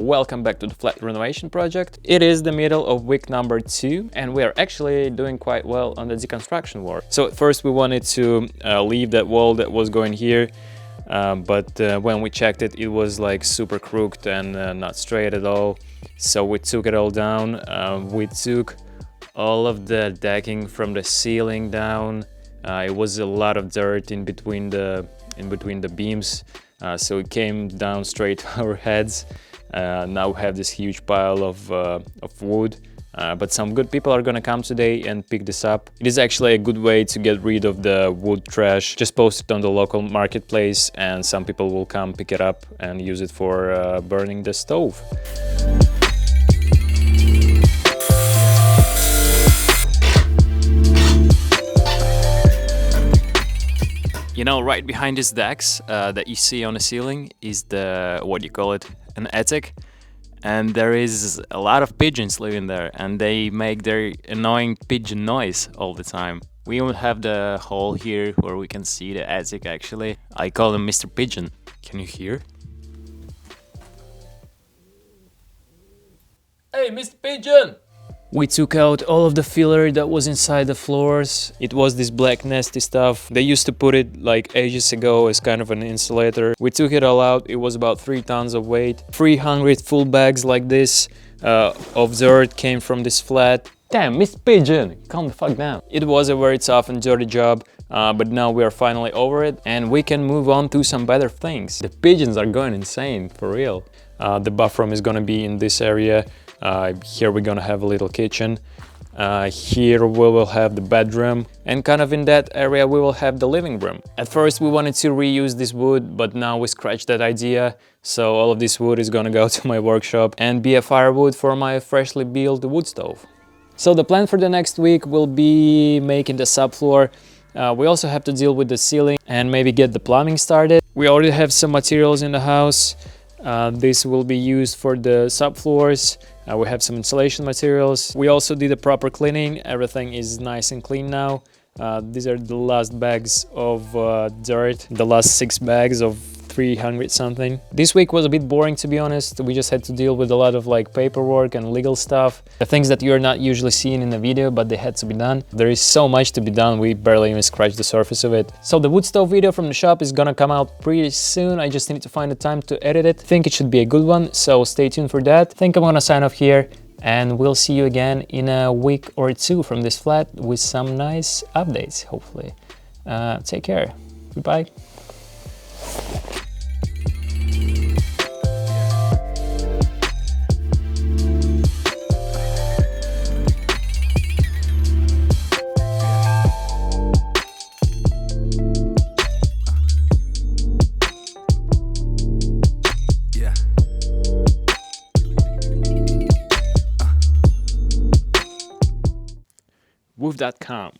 welcome back to the flat renovation project. It is the middle of week number 2 and we are actually doing quite well on the deconstruction work. So at first we wanted to leave that wall that was going here, but when we checked it, it was like super crooked and not straight at all. So we took it all down. We took all of the decking from the ceiling down. It was a lot of dirt in between the beams. So it came down straight to our heads. Now we have this huge pile of wood, but some good people are gonna come today and pick this up. It is actually a good way to get rid of the wood trash. Just post it on the local marketplace and some people will come pick it up and use it for burning the stove. You know, right behind these decks that you see on the ceiling is the, what do you call it, an attic. And there is a lot of pigeons living there and they make their annoying pigeon noise all the time. We even have the hole here where we can see the attic actually. I call him Mr. Pigeon. Can you hear? Hey, Mr. Pigeon! We took out all of the filler that was inside the floors. It was this black nasty stuff. They used to put it like ages ago as kind of an insulator. We took it all out. It was about 3 tons of weight. 300 full bags like this of dirt came from this flat. Damn, Miss Pigeon, calm the fuck down. It was a very tough and dirty job, but now we are finally over it and we can move on to some better things. The pigeons are going insane, for real. The bathroom is gonna be in this area. Here we're gonna have a little kitchen. Here we will have the bedroom, and kind of in that area we will have the living room. At first we wanted to reuse this wood, but now we scratched that idea. So all of this wood is gonna go to my workshop and be a firewood for my freshly built wood stove. So the plan for the next week will be making the subfloor. We also have to deal with the ceiling and maybe get the plumbing started. We already have some materials in the house. This will be used for the subfloors. We have some insulation materials. We also did a proper cleaning. Everything is nice and clean now. These are the last bags of dirt, the last 6 bags of 300 something. This week was a bit boring, to be honest. We just had to deal with a lot of like paperwork and legal stuff. The things that you're not usually seeing in the video, but they had to be done. There is so much to be done, we barely even scratched the surface of it. So the wood stove video from the shop is gonna come out pretty soon. I just need to find the time to edit it. I think it should be a good one, so stay tuned for that. I think I'm gonna sign off here and we'll see you again in a week or 2 from this flat with some nice updates, hopefully. Take care. Goodbye. Woof.com